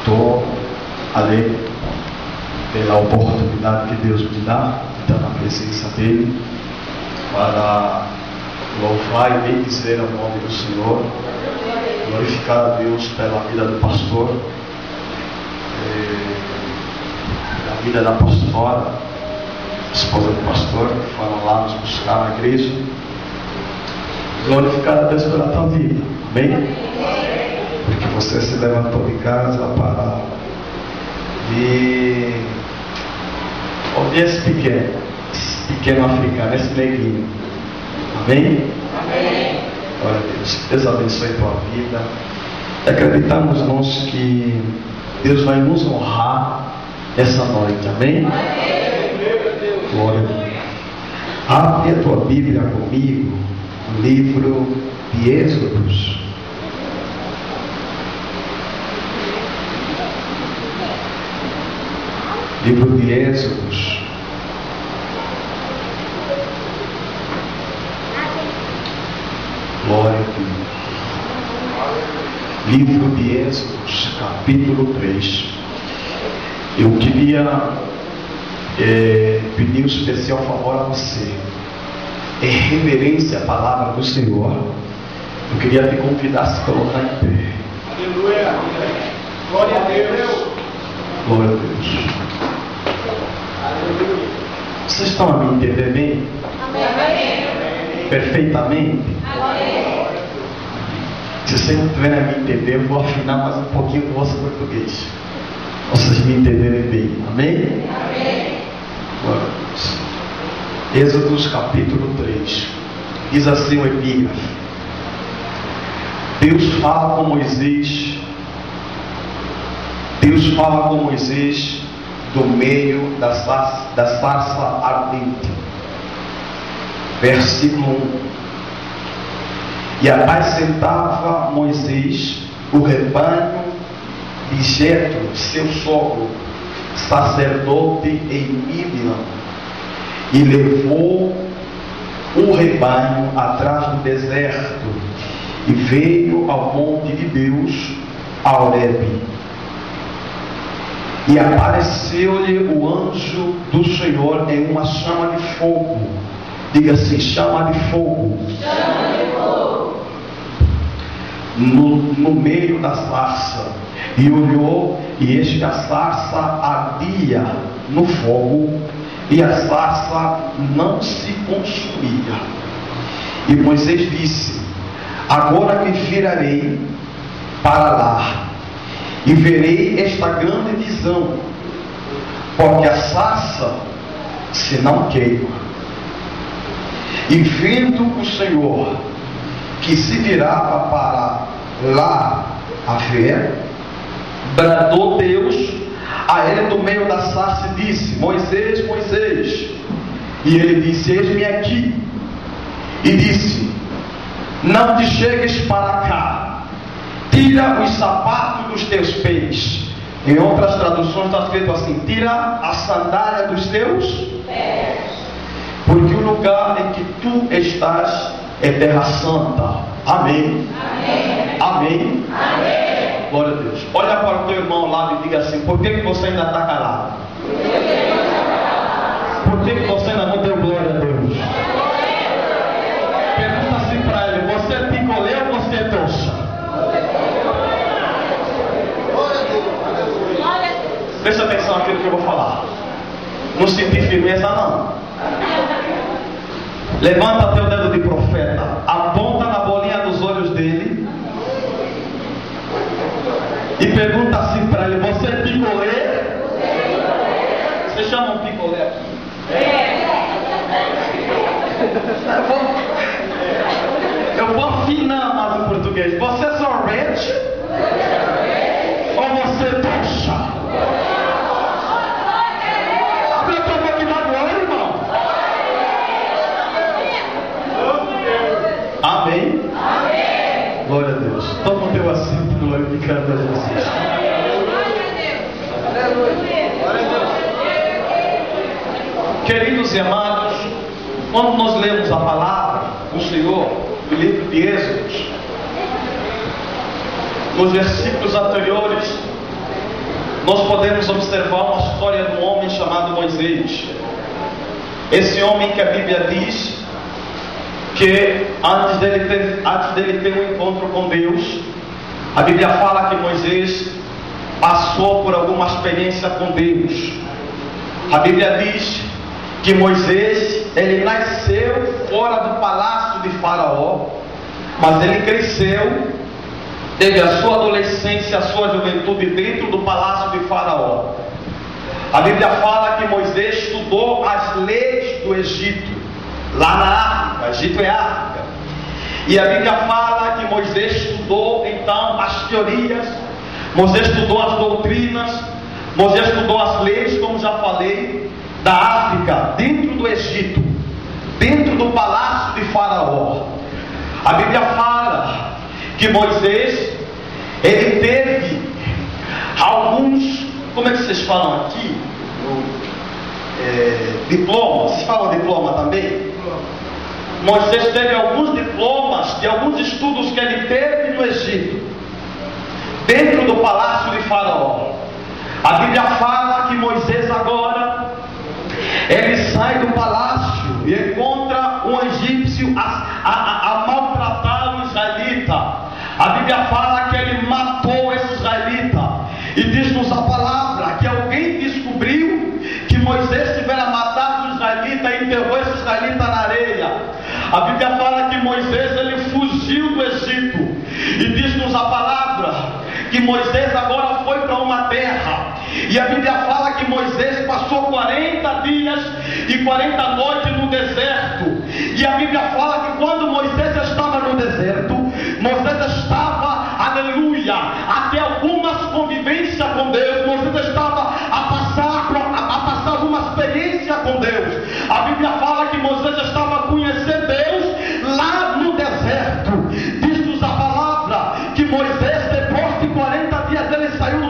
Estou alegre pela oportunidade que Deus me dá de estar na presença dEle para louvar e bendizer o nome do Senhor, glorificar a Deus pela vida do pastor, pela vida da pastora, esposa do pastor, que foram lá nos buscar na igreja. Glorificar a Deus pela tua vida, amém? Porque você se levantou de casa para vir ouvir esse pequeno africano, esse neguinho, amém? Amém. Glória a Deus, Deus abençoe a tua vida. Acreditamos nós que Deus vai nos honrar essa noite, amém? Glória a Deus. Abre a tua Bíblia comigo no livro de Êxodos. Livro de Êxodos. Glória a Deus. Livro de Êxodos, capítulo 3. Eu queria pedir um especial favor a você. Em reverência à palavra do Senhor, eu queria te convidar a se colocar em pé. Aleluia. Glória a Deus. Glória a Deus. Aleluia. Vocês estão a me entender bem? Amém. Perfeitamente? Amém. Se vocês não estiverem a me entender, eu vou afinar mais um pouquinho do vosso português. Vocês me entenderem bem. Amém? Amém. Glória a Deus. Êxodos capítulo 3. Diz assim o epígrafe: Deus fala com Moisés do meio da sarça ardente. Versículo 1. E apacentava Moisés o rebanho de Jetro, seu sogro, sacerdote em Midian, e levou o rebanho atrás do deserto e veio ao monte de Deus, a Horebe. E apareceu-lhe o anjo do Senhor em uma chama de fogo. Diga assim: chama de fogo. Chama de fogo. No meio da sarça. E olhou, e eis que a sarça ardia no fogo, e a sarça não se consumia. E Moisés disse: agora me virarei para lá, e verei esta grande visão, porque a sarça se não queima. E vendo o Senhor que se virava para lá a ver, bradou Deus a ele do meio da sarça e disse: Moisés, Moisés. E ele disse: eis-me aqui. E disse: não te chegues para cá, tira os sapatos dos teus pés. Em outras traduções está escrito assim: tira a sandália dos teus pés, porque o lugar em que tu estás é terra santa. Amém. Amém. Amém. Amém. Glória a Deus. Olha para o teu irmão ao lado e diga assim: por que você ainda está calado? Por que você ainda não deu glória a Deus? Pergunta assim para ele: você é picolé ou você é trouxa? Presta atenção naquilo que eu vou falar. Não sentir firmeza não. Levanta teu dedo de profeta, aponta na bolinha dos olhos dele e pergunta assim para ele: você é picolé? Vocês chamam picolé aqui? Eu vou afinar mais o português. Você é sorvete? Ou você é trouxa? Abre a tua boca e dá glória, irmão. Amém? Amém. Glória a Deus. Toma o teu assento, glorificando a Jesus. Queridos e amados, quando nós lemos a palavra do Senhor, no livro de Êxodos, nos versículos anteriores, nós podemos observar uma história de um homem chamado Moisés. Esse homem que a Bíblia diz que antes dele ter um encontro com Deus, a Bíblia fala que Moisés passou por alguma experiência com Deus. A Bíblia diz que Moisés, ele nasceu fora do palácio de Faraó, mas ele cresceu, teve a sua adolescência, a sua juventude dentro do palácio de Faraó. A Bíblia fala que Moisés estudou as leis do Egito, lá na África. Egito é África. E a Bíblia fala que Moisés estudou então as teorias, Moisés estudou as doutrinas, Moisés estudou as leis, como já falei, da África, dentro do Egito, dentro do palácio de Faraó. A Bíblia fala que Moisés, ele teve alguns, como é que vocês falam aqui? Diplomas. Vocês falam diploma também? Moisés teve alguns diplomas de alguns estudos que ele teve no Egito, dentro do palácio de Faraó. A Bíblia fala que Moisés agora, ele sai do palácio e encontra um egípcio a maltratar um israelita. A Bíblia fala que ele matou esse israelita. E diz-nos a palavra que alguém descobriu que Moisés tivera matado o israelita e enterrou esse israelita na areia. A Bíblia fala que Moisés, ele fugiu do Egito. E diz-nos a palavra que Moisés agora foi para uma terra. E a Bíblia fala que Moisés passou 40 dias e 40 noites no deserto. E a Bíblia fala que quando Moisés estava no deserto, Moisés estava, aleluia, até algumas convivências com Deus. Moisés estava a passar uma experiência com Deus. A Bíblia fala que Moisés estava a conhecer Deus lá no deserto. Diz-nos a palavra que Moisés, depois de 40 dias, ele saiu do